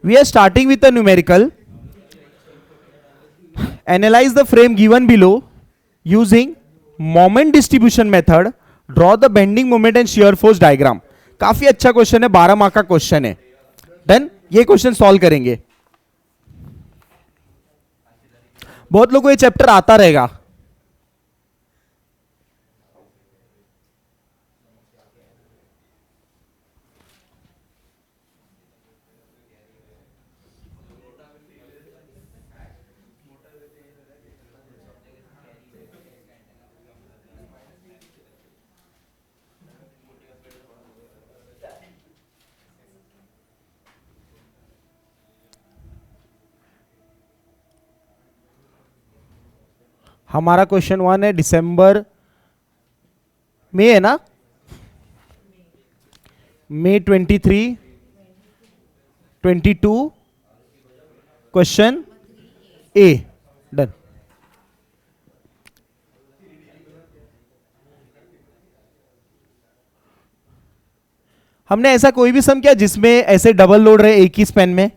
We are starting with a numerical. Analyze the frame given below using moment distribution method. Draw the bending moment and shear force diagram. काफी अच्छा question है, 12 mark का question है. Done. ये question solve करेंगे. बहुत लोगों को ये चैप्टर आता रहेगा. हमारा क्वेश्चन 1 है दिसंबर में है ना, May 23, 22 क्वेश्चन ए. डन. हमने ऐसा कोई भी सम किया जिसमें ऐसे डबल लोड रहे एक ही स्पेन में,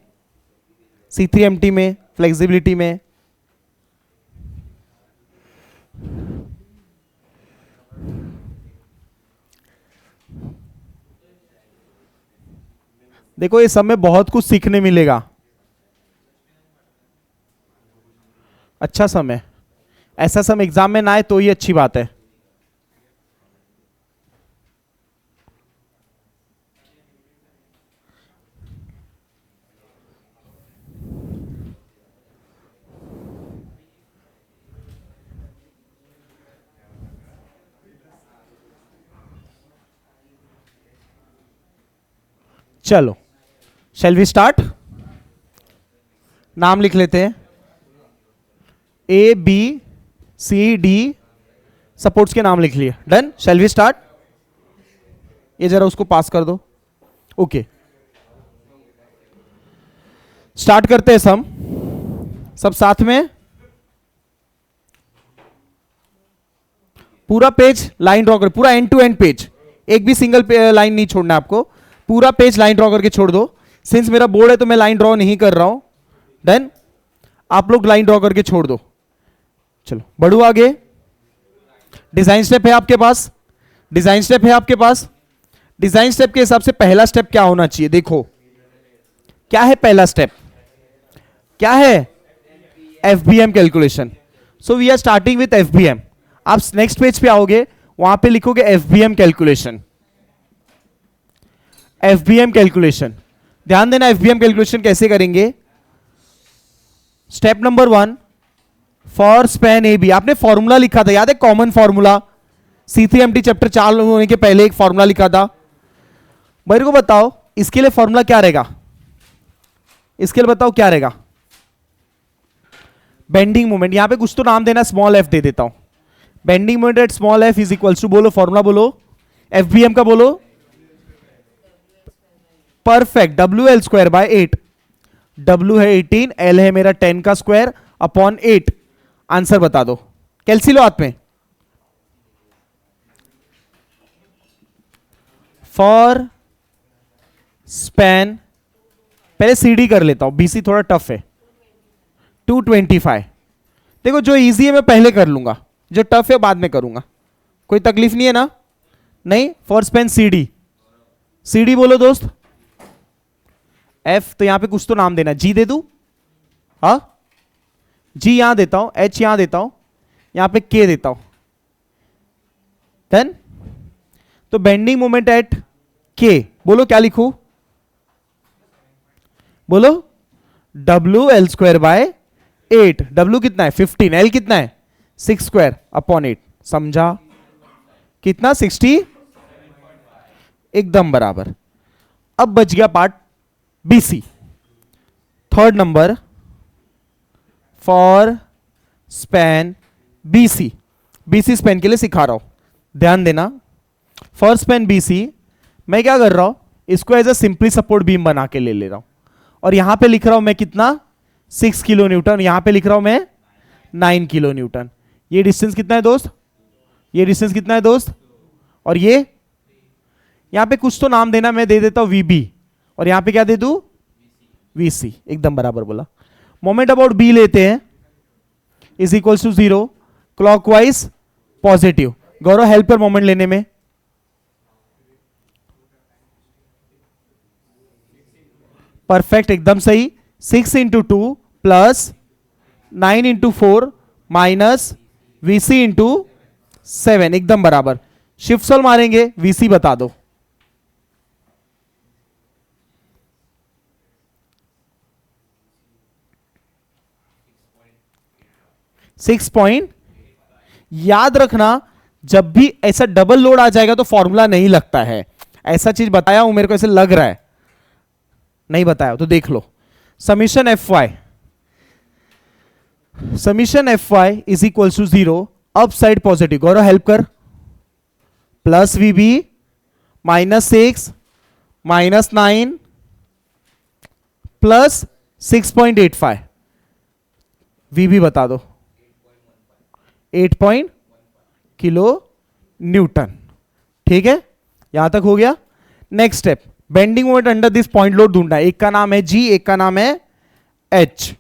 C3MT में, फ्लेक्सिबिलिटी में. देखो इस सब में बहुत कुछ सीखने मिलेगा. अच्छा सम है. ऐसा सम एग्जाम में ना आए तो ही अच्छी बात है. चलो शैल वी स्टार्ट. नाम लिख लेते हैं. ABCD सपोर्ट्स के नाम लिख लिए. डन. Shall we start. ये जरा उसको पास कर दो. ओके स्टार्ट करते हैं सम. सब साथ में. पूरा पेज लाइन ड्रॉ कर, पूरा एंड टू एंड पेज, एक भी सिंगल लाइन नहीं छोड़ना है आपको. पूरा पेज लाइन ड्रॉ करके छोड़ दो. सिंस मेरा बोर्ड है तो मैं लाइन ड्रॉ नहीं कर रहा हूं. डन. आप लोग लाइन ड्रॉ करके छोड़ दो. चलो बढ़ो आगे. डिजाइन स्टेप है आपके पास. डिजाइन स्टेप है आपके पास. डिजाइन स्टेप के हिसाब से पहला स्टेप क्या होना चाहिए. देखो क्या है पहला स्टेप, क्या है FBM calculation. So we are starting with FBM. आप नेक्स्ट पेज पे आओगे, वहां पे लिखोगे FBM कैलकुलेशन. FBM calculation. ध्यान देना FBM कैलकुलेशन कैसे करेंगे. Step number 1 for span AB. आपने फॉर्मूला लिखा था, याद है, कॉमन फॉर्मूला. C3MT चैप्टर चालू होने के पहले एक फॉर्मूला लिखा था. मेरे को बताओ इसके लिए फॉर्मूला क्या रहेगा. इसके लिए बताओ क्या रहेगा. Bending moment. यहां पे कुछ तो नाम देना, स्मॉल f दे देता हूं. Bending moment at small f is equals to, बोलो फॉर्मूला बोलो FBM का, बोलो. Perfect. WL square by 8. W है 18, L है मेरा 10 का स्क्वायर अपॉन 8. आंसर बता दो. कैलसी लो हाथ में. फॉर स्पैन, पहले CD कर लेता हूं, BC थोड़ा टफ है. 225. देखो जो इजी है मैं पहले कर लूंगा, जो टफ है बाद में करूंगा. कोई तकलीफ नहीं है ना. नहीं. For span CD. CD बोलो दोस्त. F तो यहां पे कुछ तो नाम देना. G दे दू. हा, G यहां देता हूं, H यहां देता हूं, यहां पे K देता हूं. देन तो बेंडिंग मोमेंट एट K, बोलो क्या लिखूं. बोलो WL स्क्वायर बाय 8. W कितना है 15, L कितना है 6 स्क्वायर अपॉन 8. समझा. कितना 60, एकदम बराबर. अब बच गया part BC. Third number for span BC. BC span के लिए सिखा रहा हूं, ध्यान देना. फॉर स्पैन BC मैं क्या कर रहा हूं, इसको as a simply support beam बना के ले रहा हूं. और यहां पे लिख रहा हूं मैं कितना 6 किलो न्यूटन. यहां पे लिख रहा हूं मैं 9 किलो न्यूटन. ये डिस्टेंस कितना है दोस्त. ये डिस्टेंस कितना है दोस्त. और ये यहां पे कुछ तो नाम देना, मैं दे देता हूं VB. और यहां पे क्या दे दूं वीसी, एकदम बराबर बोला। मोमेंट अबाउट बी लेते हैं, is equals to 0, clockwise positive. Gaurav help कर मोमेंट लेने में। परफेक्ट, एकदम सही। 6 into 2 plus 9 into 4 minus VC into 7, एकदम बराबर। शिफ्ट सॉल्व मारेंगे, वीसी बता दो। 6 याद रखना, जब भी ऐसा डबल लोड आ जाएगा तो फॉर्मूला नहीं लगता है। ऐसा चीज बताया हूं, मेरे को ऐसे लग रहा है नहीं बताया तो देख लो। Summation F Y is equal to 0, upside positive. Gaurav help कर। प्लस वीबी -6 -9 प्लस 6.85, वीबी बता दो। 8 किलो न्यूटन। ठीक है, यहां तक हो गया। Next step, bending moment under this point load ढूंढना है। एक का नाम है जी, एक का नाम है एच।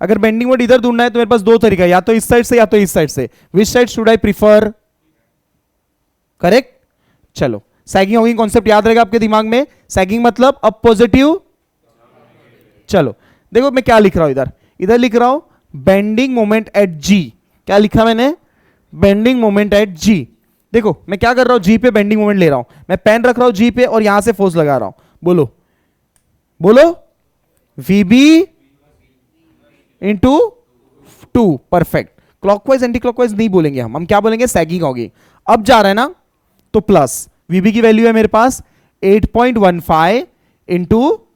अगर बेंडिंग मोमेंट इधर ढूंढना है तो मेरे पास दो तरीका है, या तो इस साइड से या तो इस साइड से। Which side should I prefer? Correct. चलो, सैगिंग हॉगिंग कॉन्सेप्ट याद रहेगा आपके दिमाग में। सैगिंग मतलब अप पॉजिटिव। चलो देखो मैं क्या लिख रहा हूं, इधर लिख रहा हूं बेंडिंग मोमेंट एट जी। क्या लिखा मैंने? Bending moment at G. देखो मैं क्या कर रहा हूं, जी पे बेंडिंग मोमेंट ले रहा हूं, मैं पेन रख रहा हूं जी पे और यहां से फोर्स लगा रहा हूं। बोलो बोलो, VB into 2। Perfect. Clockwise anti clockwise नहीं बोलेंगे हम क्या बोलेंगे? सैगिंग होगी। अब जा रहा है ना तो प्लस, वीबी की वैल्यू है मेरे पास 8.15 इंटू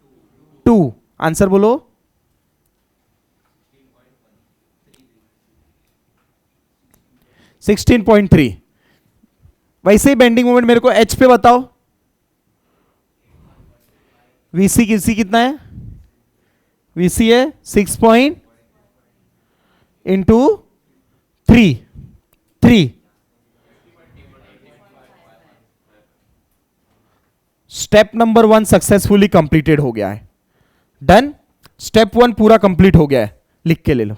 2। आंसर बोलो। 16.3। वैसे ही बेंडिंग मोमेंट मेरे को एच पे बताओ। वीसी कितना है? वीसी है 6 into 3। Step number 1 successfully completed हो गया है। डन। स्टेप 1 पूरा कंप्लीट हो गया है, लिख के ले लो।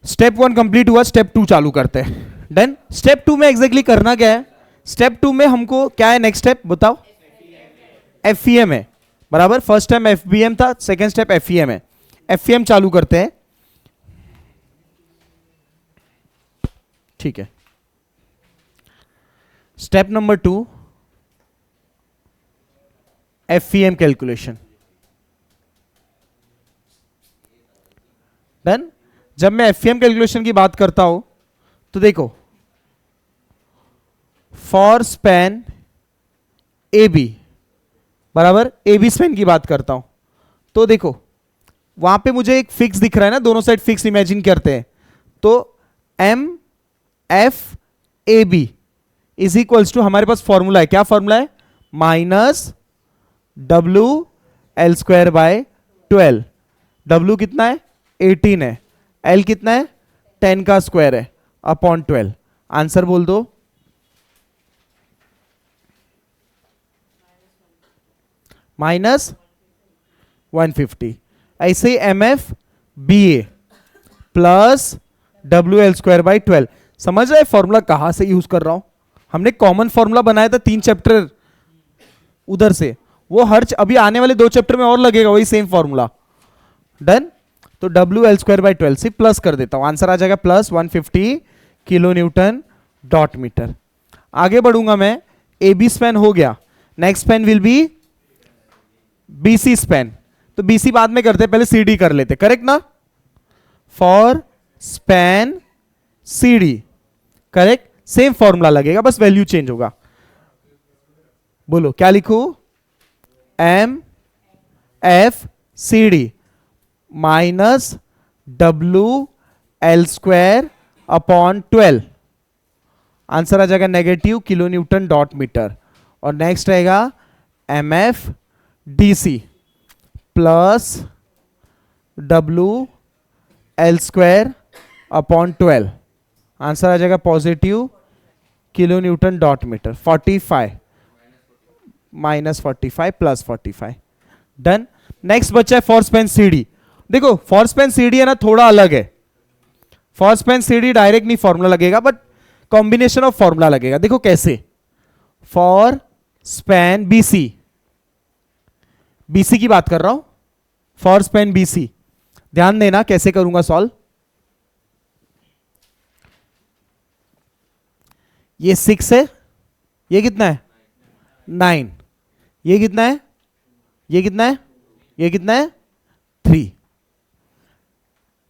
स्टेप 1 कंप्लीट हुआ, स्टेप 2 चालू करते हैं। डन। स्टेप 2 में एग्जैक्टली करना क्या है? स्टेप 2 में हमको क्या है? नेक्स्ट स्टेप बताओ। एफईएम है, बराबर। फर्स्ट टाइम एफबीएम था, सेकेंड स्टेप एफईएम है। एफईएम चालू करते हैं। ठीक है, step number 2 FEM calculation. Done. जब मैं एफईएम कैलकुलेशन की बात करता हूं तो देखो, फॉर स्पैन ए बी, बराबर, ए बी स्पैन की बात करता हूं तो देखो वहां पे मुझे एक फिक्स दिख रहा है ना, दोनों साइड फिक्स इमेजिन करते हैं तो M F A B is equals to, हमारे पास फॉर्मूला है। क्या फॉर्मूला है? -WL² / 12। W कितना है? 18 है। L कितना है? 10 का स्क्वायर है अपॉन 12। आंसर बोल दो। -150। ऐसे ही MF BA प्लस WL² / 12। समझ रहे फॉर्मूला कहां से यूज कर रहा हूं? हमने कॉमन फॉर्मूला बनाया था 3 चैप्टर उधर से, वो हर अभी आने वाले 2 चैप्टर में और लगेगा वही सेम फॉर्मूला। डन। तो WL² / 12 से प्लस कर देता हूं, आंसर आ जाएगा plus 150 kilo newton dot metre. आगे बढ़ूंगा मैं। AB स्पैन हो गया, next span will be BC span. तो BC बाद में करते, पहले CD कर लेते। करेक्ट ना? For span CD, correct. Same formula लगेगा, बस वैल्यू चेंज होगा। बोलो क्या लिखूं? MFCD minus WL² upon 12। Answer आ जाएगा negative kilo newton dot metre. और नेक्स्ट रहेगा MFDC plus WL² upon 12। Answer आ जाएगा positive kilo newton dot metre. 45 -45 +45। Done. Next बच्चा है फोर्स पेन सीडी। देखो फोर्स पेन सीडी है ना, थोड़ा अलग है। फोर्स पेन सीडी डायरेक्ट नहीं फॉर्मूला लगेगा, बट कॉम्बिनेशन ऑफ फॉर्मूला लगेगा। देखो कैसे, फॉर स्पैन बीसी, बीसी की बात कर रहा हूं, फॉर स्पैन बीसी। ध्यान देना कैसे करूंगा सॉल्व। ये 6 है, ये कितना है 9, ये कितना है, ये कितना है, ये कितना है 3।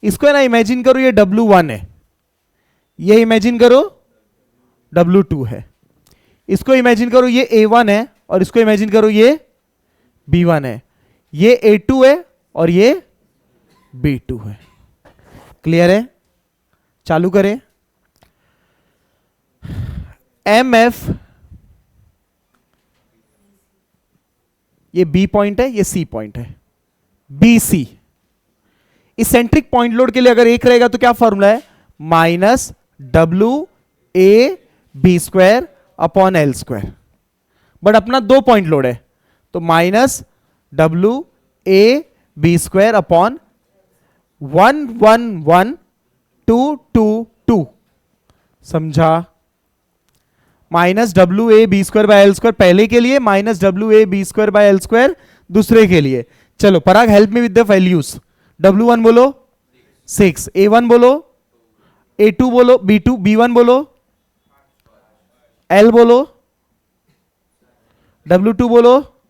इसको है ना इमेजिन करो ये W1 है, ये इमेजिन करो W2 है। इसको इमेजिन करो ये A1 है, और इसको इमेजिन करो ये B1 है। ये A2 है और ये B2 है। क्लियर है? चालू करें। MF, ये B पॉइंट है, ये C पॉइंट है। BC, इस सेंट्रिक पॉइंट लोड के लिए अगर एक रहेगा तो क्या फॉर्मूला है, -WAB² / L²। बट अपना 2 पॉइंट लोड है, तो -WAB² / 111,222। समझा? -WAB² / L² पहले के लिए, -WAB² / L² दूसरे के लिए। चलो Parag help me with the values. W1 बोलो 6, A1 बोलो, A2 बोलो, B1 बोलो, L बोलो, W2 बोलो,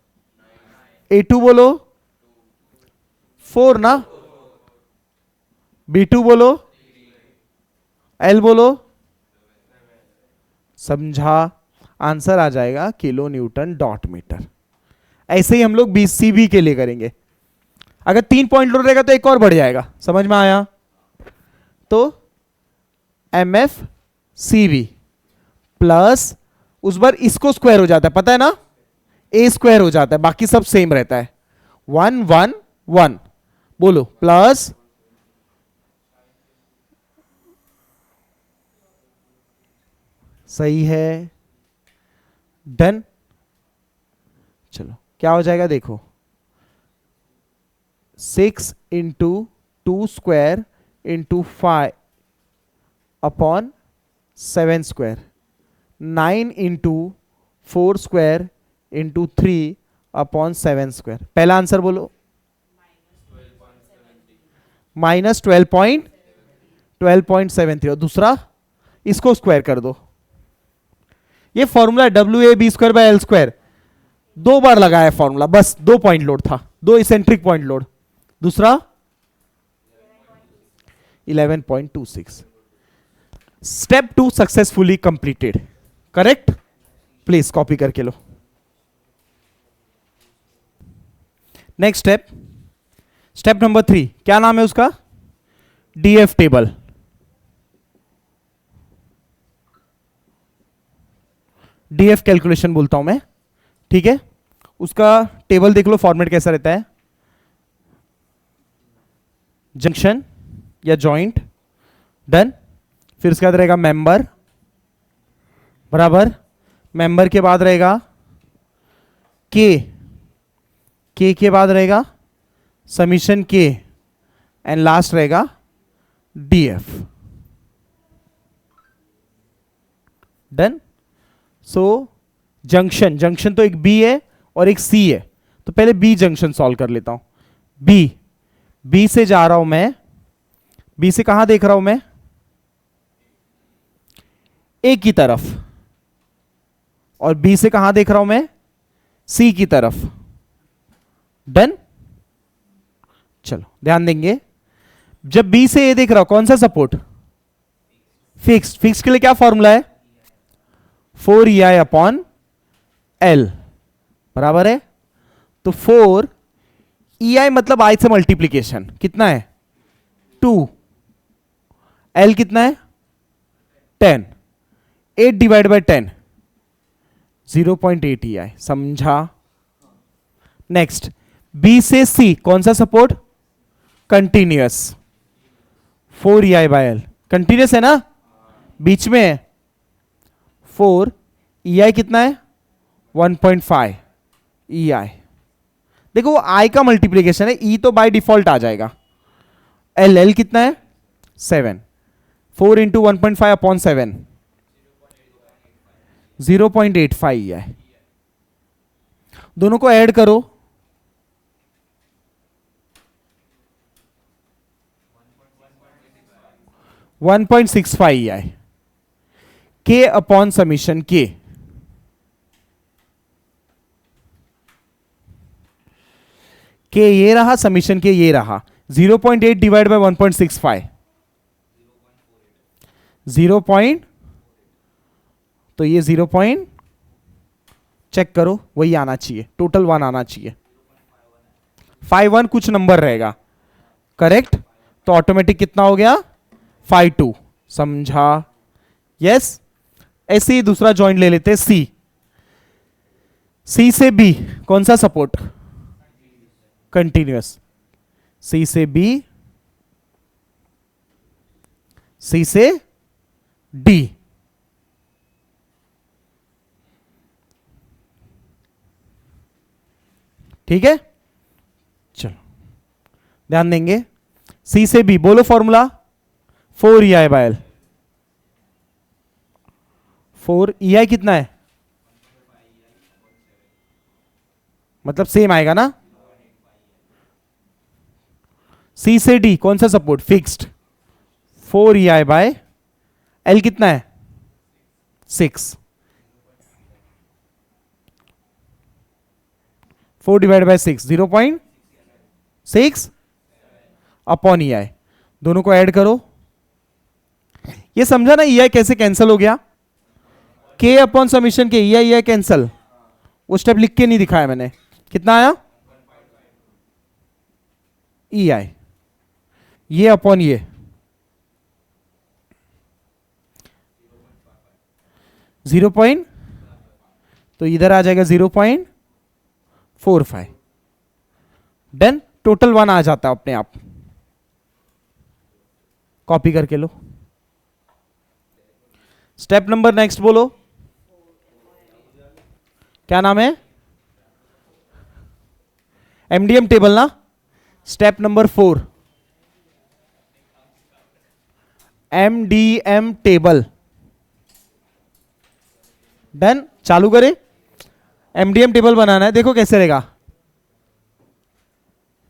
A2 बोलो, 4 ना, B2 बोलो, L बोलो। समझा? आंसर आ जाएगा किलो न्यूटन डॉट मीटर। ऐसे ही हम लोग BCB के लिए करेंगे। अगर 3 पॉइंट लोड रहेगा तो एक और बढ़ जाएगा। समझ में आया? तो MFCB प्लस उस बार इसको स्क्वायर हो जाता है, पता है ना, A² हो जाता है, बाकी सब सेम रहता है। 111 बोलो प्लस सही है। डन। चलो क्या हो जाएगा देखो, 6 × 2² × 5 / 7², 9 × 4² × 3 / 7²। पहला आंसर बोलो, -12.73। और दूसरा इसको स्क्वायर कर दो। ये फॉर्मूला WAB² / L², 2 बार लगाया फॉर्मूला, बस 2 पॉइंट लोड था, 2 इसेंट्रिक पॉइंट लोड। दूसरा 11.26। Step 2 successfully completed. Correct? Please copy करके लो। नेक्स्ट स्टेप, स्टेप नंबर 3, क्या नाम है उसका, DF टेबल। DF कैलकुलेशन बोलता हूं मैं, ठीक है। उसका टेबल देख लो, फॉर्मेट कैसा रहता है, जंक्शन या जॉइंट। डन। फिर उसके बाद रहेगा मेंबर, बराबर। मेंबर के बाद रहेगा के के बाद रहेगा समीशन के, एंड लास्ट रहेगा DF। डन। सो जंक्शन, जंक्शन तो एक B है और एक C है, तो पहले B जंक्शन सॉल्व कर लेता हूं। B से जा रहा हूं मैं, B से कहां देख रहा हूं मैं, A की तरफ, और B से कहां देख रहा हूं मैं, C की तरफ। डन। चलो ध्यान देंगे, जब B से A देख रहा हूं, कौन सा सपोर्ट, फिक्स। फिक्स के लिए क्या फॉर्मूला है, 4EI / L, बराबर है। तो 4 EI मतलब I से मल्टीप्लीकेशन, कितना है 2, L कितना है 10, 8 / 10, 0.8 EI। समझा? नेक्स्ट, B से C कौन सा support, continuous, 4EI / L। Continuous है ना, बीच में है। 4 EI कितना है 1.5, ई आई, देखो वो आई का मल्टीप्लीकेशन है, ई तो बाय डिफॉल्ट आ जाएगा। एल, एल कितना है 7, 4 इंटू 1.5 अपॉन 7, 0.85 है। दोनों को ऐड करो, 1.65 है। के अपॉन समीशन के, ये रहा, समीशन के ये रहा, 0.8 डिवाइड बाय 1.65, 0 पॉइंट, तो ये 0 पॉइंट, चेक करो वही आना चाहिए, टोटल 1 आना चाहिए, 5-1 कुछ नंबर रहेगा, करेक्ट, तो ऑटोमेटिक कितना हो गया 5-2, समझा? यस। ऐसे ही दूसरा जॉइंट ले लेते हैं, सी, सी से बी कौन सा सपोर्ट, कंटिन्यूअस, सी से बी, सी से डी, ठीक है, चलो ध्यान देंगे, सी से बी बोलो formula, 4 E I by L, 4 ई आई कितना है, मतलब सेम आएगा ना। सी से डी कौन सा support, fixed, 4 E I by L कितना है 6, 4 डिवाइड बाय 6, 0.6 अपॉन ई आई, दोनों को ऐड करो, ये समझा ना ई आई कैसे कैंसिल हो गया, के अपॉन समीशन के, ई आई कैंसिल, वो स्टेप लिख के नहीं दिखाया मैंने, कितना आया ई आई, ये अपॉन ये, जीरो पॉइंट, तो इधर आ जाएगा 0.45, डन, टोटल 1 आ जाता है अपने आप, कॉपी करके लो। स्टेप नंबर नेक्स्ट बोलो, क्या नाम है, एमडीएम टेबल ना, step number 4, MDM table, done, चालू करें, एमडीएम टेबल बनाना है, देखो कैसे रहेगा,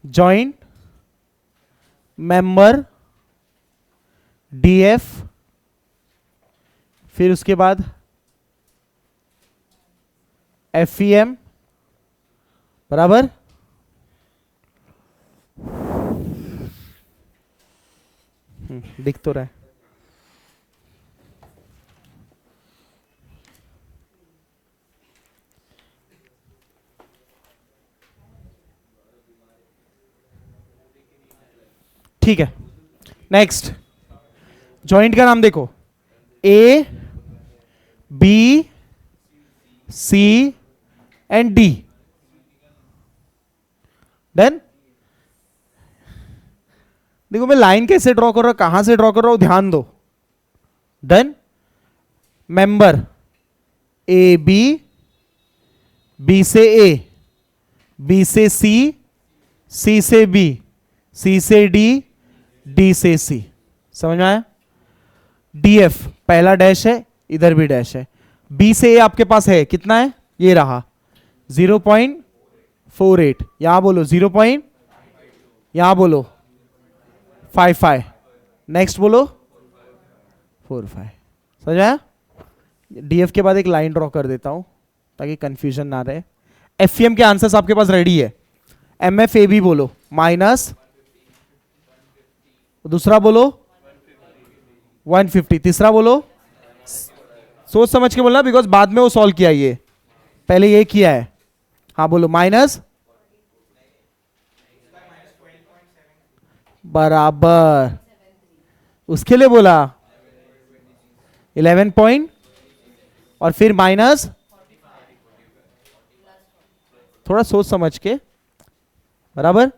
जॉइंट मेंबर डीएफ, फिर उसके बाद एफईएम बराबर दिख तो रहा है, ठीक है। नेक्स्ट जॉइंट का नाम देखो, A B C and D, done. देखो मैं लाइन कैसे ड्रॉ कर रहा हूं, कहां से ड्रॉ कर रहा हूं, ध्यान दो, done. Member A B, B से ए, बी से सी, सी से बी, सी से डी, डी से सी, समझ में आया। डीएफ पहला डैश है, इधर भी डैश है, बी से ए आपके पास है, कितना है, ये रहा 0.48, यहां बोलो 0. यहां बोलो 55, नेक्स्ट बोलो 45, समझ आया। डीएफ के बाद एक लाइन ड्रॉ कर देता हूं ताकि कंफ्यूजन ना रहे। एफईएम के आंसर्स आपके पास रेडी है, एमएफ ए बी बोलो माइनस, दूसरा बोलो 150, तीसरा बोलो, सोच समझ के बोलना बिकॉज बाद में वो सॉल्व किया, ये पहले ये किया है, हाँ बोलो माइनस, बराबर, उसके लिए बोला 11 पॉइंट, और फिर माइनस, थोड़ा सोच समझ के, बराबर,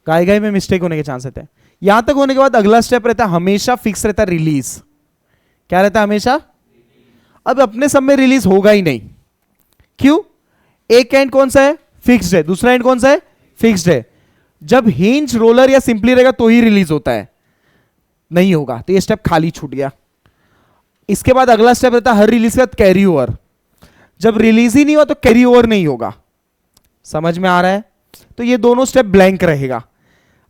गाय गाय में मिस्टेक होने के चांस रहते हैं। यहां तक होने के बाद अगला स्टेप रहता है, हमेशा फिक्स रहता है रिलीज, क्या रहता है हमेशा, अब अपने सब में रिलीज होगा ही नहीं, क्यों, एक एंड कौन सा है फिक्स्ड है, दूसरा एंड कौन सा है, फिक्स्ड है। जब हिंज रोलर या सिंपली रहेगा तो ही रिलीज होता है, नहीं होगा तो ये स्टेप खाली छूट गया। इसके बाद अगला स्टेप रहता है हर रिलीज के बाद कैरी ओवर। जब रिलीज ही नहीं हुआ तो कैरी ओवर नहीं होगा, समझ में आ रहा है? तो ये दोनों स्टेप ब्लैंक रहेगा।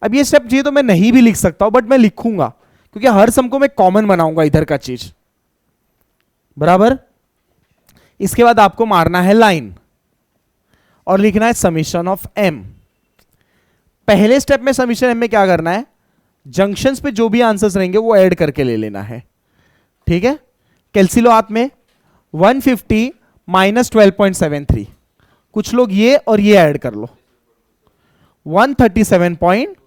अब ये स्टेप ये तो मैं नहीं भी लिख सकता हूं, बट मैं लिखूंगा क्योंकि हर सम को मैं कॉमन बनाऊंगा इधर का चीज, बराबर। इसके बाद आपको मारना है लाइन और लिखना है समीशन ऑफ एम। पहले स्टेप में समीशन एम में क्या करना है, जंक्शंस पे जो भी आंसर्स रहेंगे वो ऐड करके ले लेना है, ठीक है। कैलकुलो हाथ में 150 माइनस 12.73, कुछ लोग ये और ये ऐड कर लो 137 पॉइंट,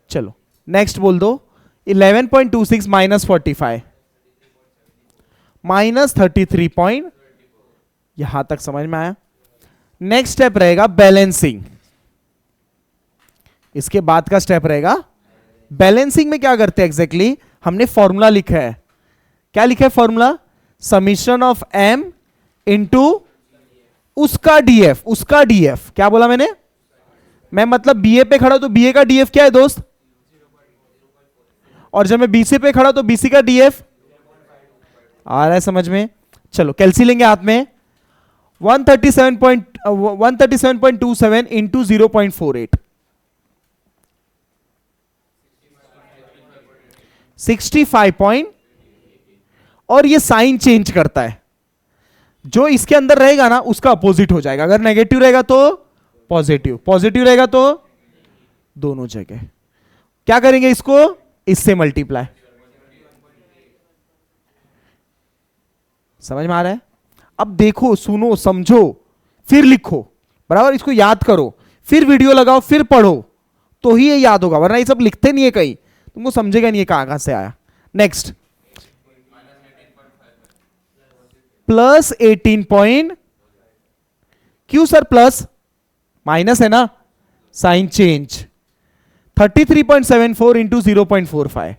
चलो नेक्स्ट बोल दो 11.26 माइनस 45 माइनस 33 पॉइंट, यहां तक समझ में आया। नेक्स्ट स्टेप रहेगा बैलेंसिंग, इसके बाद का स्टेप रहेगा बैलेंसिंग में क्या करते हैं एग्जैक्टली, हमने फॉर्मूला लिखा है, क्या लिखा है formula, summation of M into उसका डीएफ, उसका डीएफ क्या बोला मैंने, मैं मतलब बीए पे खड़ा तो बीए का डीएफ क्या है दोस्त, और जब मैं बीसी पे खड़ा तो बीसी का डीएफ आ रहा है समझ में। चलो कैलसी लेंगे हाथ में 137.27 इंटू 0.48 65 पॉइंट, और ये साइन चेंज करता है, जो इसके अंदर रहेगा ना उसका अपोजिट हो जाएगा, अगर नेगेटिव रहेगा तो पॉजिटिव, पॉजिटिव रहेगा तो दोनों जगह क्या करेंगे, इसको इससे मल्टीप्लाई, समझ में आ रहा है। अब देखो सुनो समझो फिर लिखो, बराबर, इसको याद करो फिर वीडियो लगाओ फिर पढ़ो तो ही ये याद होगा, वरना ये सब लिखते नहीं है कहीं, तुमको समझेगा नहीं है कहां से आया। नेक्स्ट प्लस 18 पॉइंट, क्यों सर प्लस, माइनस है ना, साइन चेंज 33.74 इंटू 0.45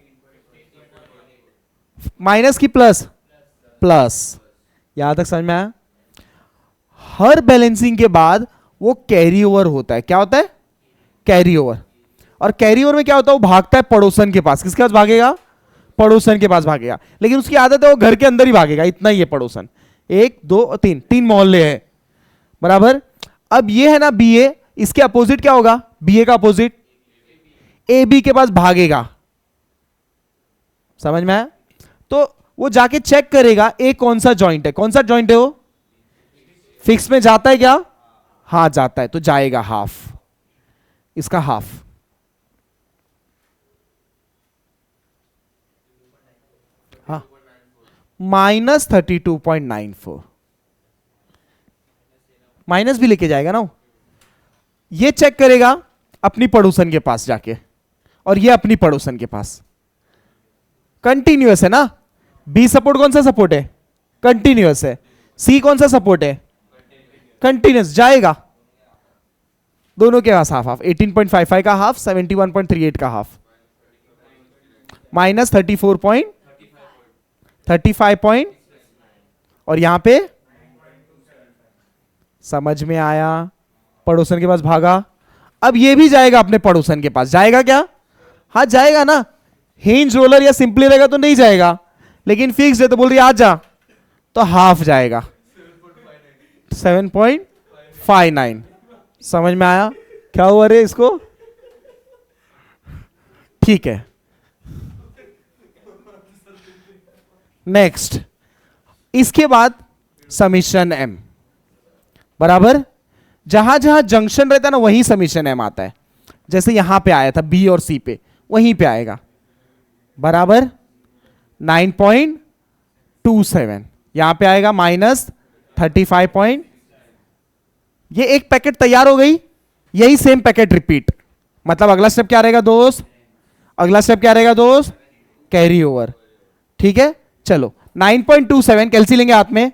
माइनस की प्लस, प्लस, यहां तक समझ में आया। हर बैलेंसिंग के बाद वो कैरी ओवर होता है, क्या होता है, कैरी ओवर, और कैरी ओवर में क्या होता है, वो भागता है पड़ोसन के पास, किसके पास भागेगा, पड़ोसन के पास भागेगा, लेकिन उसकी आदत है वो घर के अंदर ही भागेगा, इतना ही है पड़ोसन, 1 2 3 3 मोहल्ले हैं, बराबर। अब ये है ना बीए, इसके अपोजिट क्या होगा, बीए का अपोजिट ए बी के पास भागेगा, समझ में आया। तो वो जाके चेक करेगा ए कौन सा जॉइंट है, कौन सा जॉइंट है, वो फिक्स में जाता है क्या, हाँ जाता है, तो जाएगा हाफ, इसका हाफ, हाँ माइनस 32.94, माइनस भी लेके जाएगा ना, ये चेक करेगा अपनी पड़ोसन के पास जाके, और ये अपनी पड़ोसन के पास, कंटिन्यूअस है ना, बी सपोर्ट कौन सा सपोर्ट है, कंटिन्यूअस है, सी कौन सा सपोर्ट है, कंटिन्यूअस, जाएगा दोनों के पास हाफ हाफ, 18.55 का हाफ, 71.38 का हाफ, माइनस 34.35 पॉइंट, और यहां पे समझ में आया, पड़ोसन के पास भागा। अब ये भी जाएगा अपने पड़ोसन के पास, जाएगा क्या, हाँ जाएगा ना, हिंज रोलर या सिंपली रहेगा तो नहीं जाएगा, लेकिन फिक्स है तो बोल रही आ जा, तो हाफ जाएगा 7.59, समझ में आया क्या हुआ रे इसको, ठीक है। नेक्स्ट, इसके बाद समीशन एम, बराबर, जहां जहां जंक्शन रहता है ना वहीं समीशन एम आता है, जैसे यहां पे आया था बी और सी पे, वहीं पे आएगा, बराबर 9.27, यहां पे आएगा माइनस 35 पॉइंट, ये एक पैकेट तैयार हो गई, यही सेम पैकेट रिपीट, मतलब अगला स्टेप क्या रहेगा दोस्त, अगला स्टेप क्या रहेगा दोस्त, कैरी ओवर, ठीक है। चलो 9.27 कैलसी लेंगे हाथ में,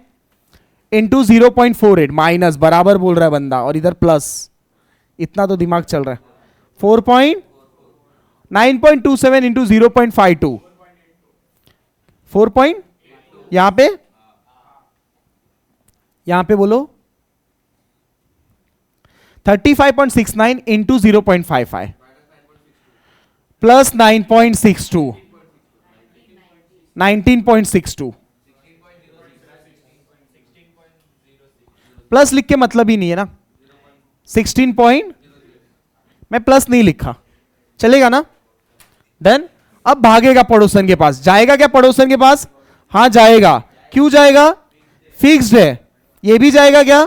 इंटू 0.48 माइनस, बराबर बोल रहा है बंदा, और इधर प्लस, इतना तो दिमाग चल रहा है, 9.27 इंटू 0.52 4 पॉइंट, यहां पे बोलो 35.69 इंटू 0.55 प्लस 9.62 19.62 प्लस लिख के मतलब ही नहीं है ना 16 पॉइंट मैं प्लस नहीं लिखा चलेगा ना देन अब भागेगा पड़ोसन के पास जाएगा क्या पड़ोसन के पास हां जाएगा क्यों जाएगा फिक्स्ड है ये भी जाएगा क्या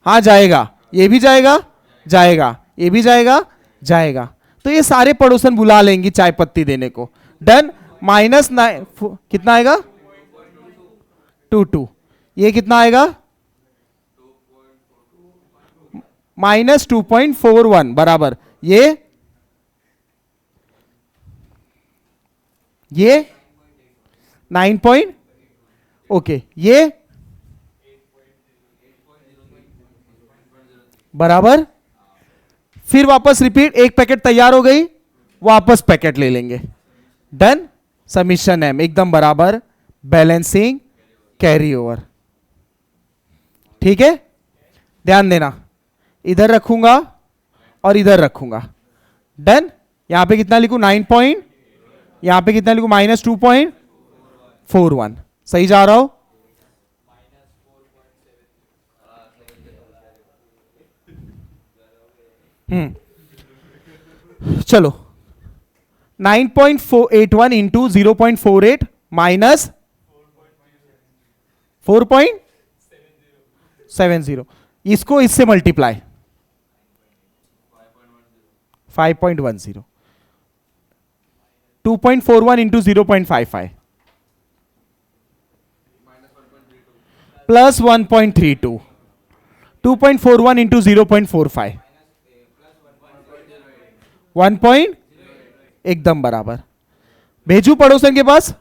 हां जाएगा ये भी जाएगा जाएगा ये भी जाएगा जाएगा तो ये सारे पड़ोसन बुला लेंगी चाय पत्ती देने को डन -9 कितना आएगा 22 ये कितना आएगा -2.41 बराबर ये 9 पॉइंट ओके ये बराबर फिर वापस रिपीट एक पैकेट तैयार हो गई वापस पैकेट ले लेंगे डन समीशन एम एकदम बराबर बैलेंसिंग कैरी ओवर ठीक है ध्यान देना इधर रखूंगा और इधर रखूंगा डन यहां पे कितना लिखूं 9 पॉइंट यहां पे कितना लिखूं -2.41 सही जा रहा हो चलो 9.481 इंटू 0.48 माइनस 4.70 इसको इससे multiply 5.10 2.41 into 0.55 plus 1.32 2.41 into 0.45 1 point एकदम बराबर भेजू पड़ोसन के पास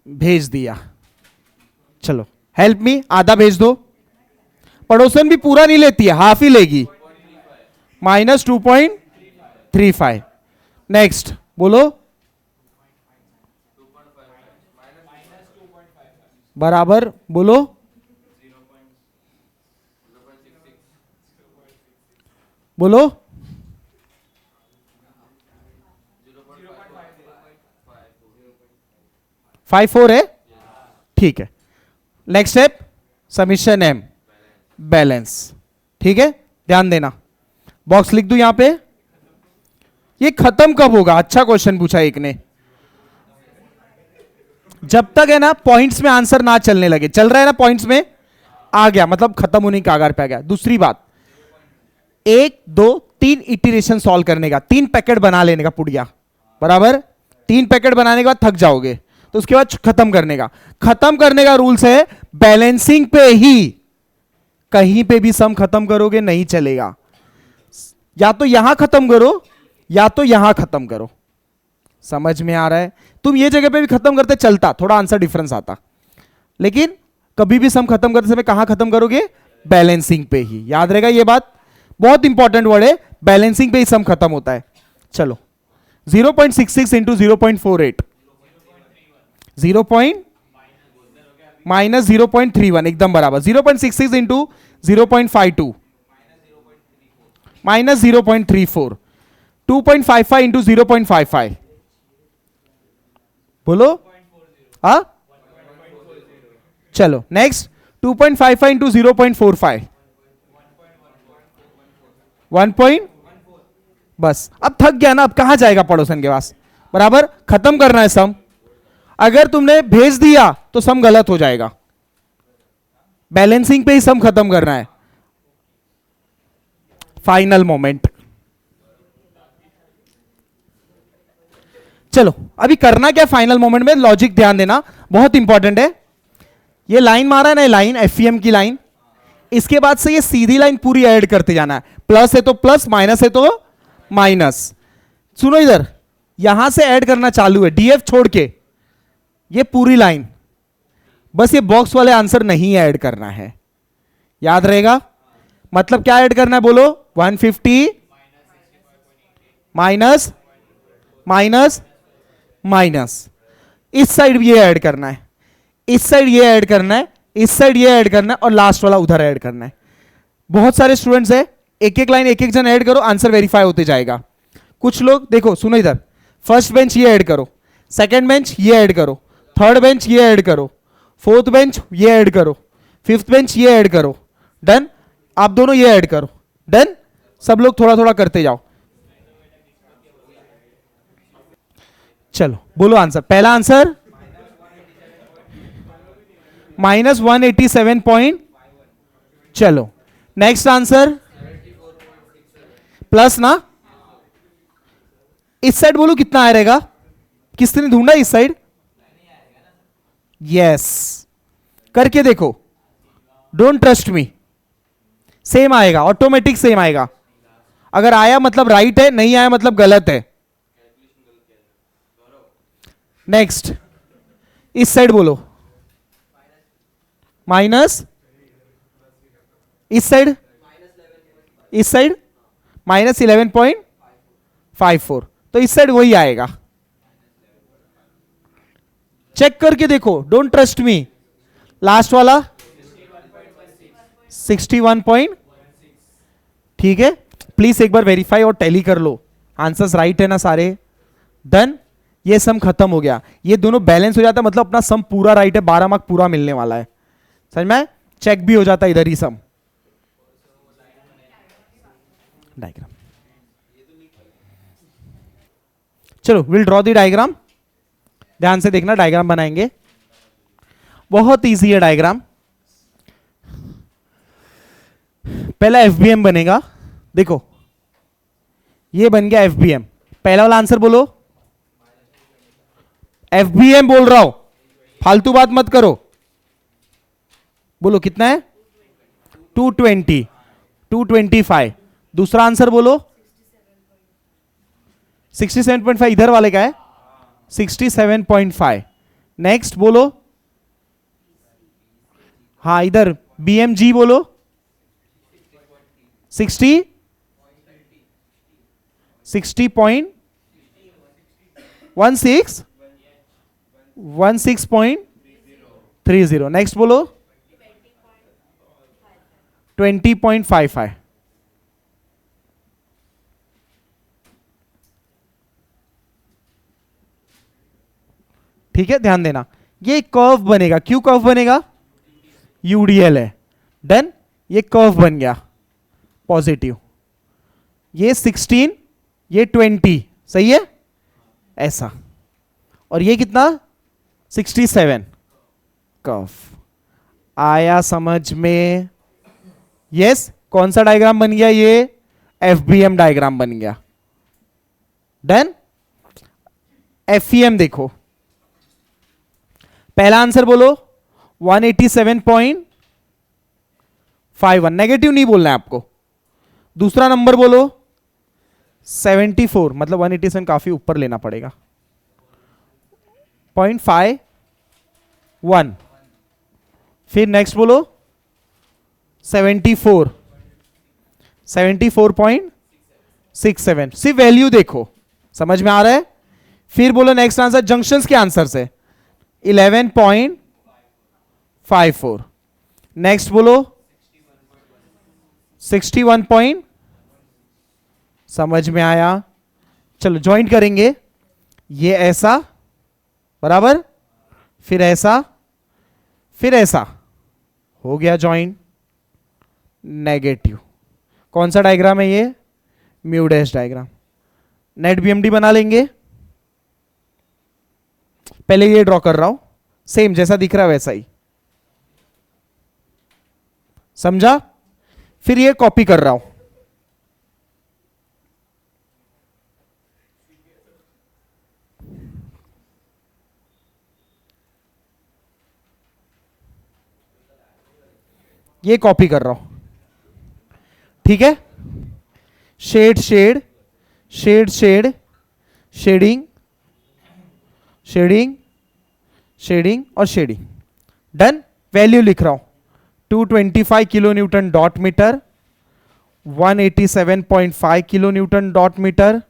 भेज दिया चलो हेल्प मी आधा भेज दो पड़ोसन भी पूरा नहीं लेती है हाफ ही लेगी -2.35 नेक्स्ट बोलो बराबर बोलो बोलो 54 है ठीक है next step summation M balance ठीक है ध्यान देना बॉक्स लिख दूं यहां पे ये खत्म कब होगा अच्छा क्वेश्चन पूछा एक ने जब तक है ना पॉइंट्स में आंसर ना चलने लगे चल रहा है ना पॉइंट्स में आ गया मतलब खत्म होने की कागार पे आ गया दूसरी बात 1 2 3 इटरेशन सॉल्व करने का 3 पैकेट बना लेने का पुड़िया बराबर 3 पैकेट बनाने के बाद थक जाओगे तो उसके बाद खत्म करने का रूल्स है बैलेंसिंग पे ही कहीं पे भी सम खत्म करोगे नहीं चलेगा या तो यहां खत्म करो या तो यहां खत्म करो समझ में आ रहा है तुम ये जगह पे भी खत्म करते चलता थोड़ा आंसर डिफरेंस आता लेकिन कभी भी सम खत्म करते समय कहां खत्म करोगे बैलेंसिंग पे ही याद रहेगा ये बात बहुत इंपॉर्टेंट वर्ड है बैलेंसिंग पे ही सम खत्म होता है चलो 0.66 इंटू 0.48 -0.31 एकदम बराबर 0.66 इंटू 0.52 -0.34 2.55 इंटू 0.55 बोलो हा चलो नेक्स्ट 2.55 इंटू 0.45 1 पॉइंट बस अब थक गया ना अब कहां जाएगा पड़ोसन के पास बराबर खत्म करना है सम अगर तुमने भेज दिया तो सम गलत हो जाएगा बैलेंसिंग पे ही सम खत्म करना है फाइनल मोमेंट चलो अभी करना क्या फाइनल मोमेंट में लॉजिक ध्यान देना बहुत इंपॉर्टेंट है ये लाइन मारा है ना लाइन एफईएम की लाइन इसके बाद से ये सीधी लाइन पूरी ऐड करते जाना है प्लस है तो प्लस माइनस है तो माइनस सुनो इधर यहां से ऐड करना चालू है डीएफ छोड़ के ये पूरी लाइन बस ये बॉक्स वाले आंसर नहीं ऐड करना है याद रहेगा मतलब क्या ऐड करना है बोलो 150 माइनस माइनस माइनस इस साइड ये ऐड करना है इस साइड ये ऐड करना है इस साइड ये ऐड करना है और लास्ट वाला उधर ऐड करना है। बहुत सारे स्टूडेंट्स है, एक एक लाइन एक एक जन ऐड करो, आंसर वेरीफाई होते जाएगा। कुछ लोग देखो सुनो इधर, फर्स्ट बेंच ये ऐड करो, सेकंड बेंच ये ऐड करो, थर्ड बेंच ये ऐड करो, फोर्थ बेंच ये ऐड करो, फिफ्थ बेंच ये ऐड करो। डन। आप दोनों ये ऐड करो। डन। सब लोग थोड़ा थोड़ा करते जाओ। चलो बोलो आंसर। पहला आंसर -187 चलो नेक्स्ट आंसर प्लस ना, इस साइड बोलो कितना आ रहेगा, किसने ढूंढा इस साइड? यस, करके देखो, डोंट ट्रस्ट मी, सेम आएगा, ऑटोमेटिक सेम आएगा। अगर आया मतलब राइट है, नहीं आया मतलब गलत है। नेक्स्ट इस साइड बोलो माइनस, इस साइड -11.54, तो इस साइड वही आएगा। चेक करके देखो, डोंट ट्रस्ट मी। लास्ट वाला 61. ठीक है, प्लीज एक बार वेरीफाई और टैली कर लो, आंसर्स राइट है ना सारे। डन। ये सम खत्म हो गया, ये दोनों बैलेंस हो जाता, मतलब अपना सम पूरा राइट है, 12 मार्क पूरा मिलने वाला है। समझ में? चेक भी हो जाता इधर ही सम। डायग्राम चलो, विल ड्रॉ द डायग्राम। ध्यान से देखना, डायग्राम बनाएंगे, बहुत इजी है डायग्राम। पहला एफबीएम बनेगा। देखो ये बन गया एफबीएम। पहला वाला आंसर बोलो, एफबीएम बोल रहा हूं, फालतू बात मत करो। बोलो कितना है? 220, 225। दूसरा आंसर बोलो 67.5, इधर वाले का है 67.5। नेक्स्ट बोलो, हाँ इधर बीएमजी बोलो 16.30। नेक्स्ट बोलो 20.55। ठीक है, ध्यान देना, ये कर्व बनेगा। क्यों कर्व बनेगा? यूडीएल है। डन। ये कर्व बन गया पॉजिटिव, ये 16, ये 20, सही है ऐसा, और ये कितना 67। कर्व आया समझ में? यस। कौन सा डायग्राम बन गया? ये एफबीएम डायग्राम बन गया। डन। एफईएम देखो, पहला आंसर बोलो 187.51, नेगेटिव नहीं बोलना है आपको। दूसरा नंबर बोलो 74, मतलब 187 काफी ऊपर लेना पड़ेगा, 0.51। फिर नेक्स्ट बोलो 74, 74.67। सिर्फ वैल्यू देखो, समझ में आ रहा है? फिर बोलो नेक्स्ट आंसर, जंक्शंस के आंसर से 11.54। नेक्स्ट बोलो 61 समझ में आया? चलो ज्वाइंट करेंगे, ये ऐसा बराबर, फिर ऐसा, फिर ऐसा, हो गया ज्वाइंट। नेगेटिव। कौन सा डायग्राम है ये? Mu dash diagram. Net BMD बना लेंगे। पहले ये ड्रॉ कर रहा हूं, सेम जैसा दिख रहा है वैसा ही, समझा? फिर ये कॉपी कर रहा हूं, ये कॉपी कर रहा हूं, ठीक है? Shade shade shade shade, shading shading shading और शेडिंग। डन। वैल्यू लिख रहा हूं 225 kilo newton dot metre, 187.5 kilo newton dot metre,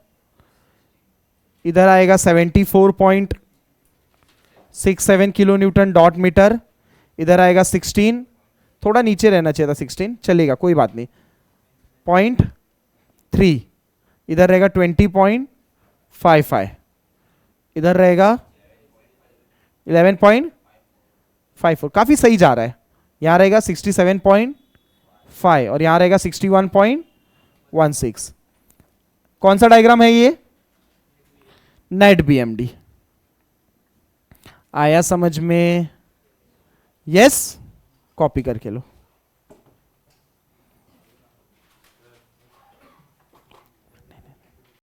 इधर आएगा 74.67 किलो न्यूटन डॉट मीटर, इधर आएगा 16, थोड़ा नीचे रहना चाहिए था 16, चलेगा कोई बात नहीं। 0.3, इधर रहेगा 20.55, इधर रहेगा 11.54, काफी सही जा रहा है। यहां रहेगा 67.5 और यहां रहेगा 61.16। कौन सा डायग्राम है ये? Net BMD. आया समझ में? यस, कॉपी करके लो।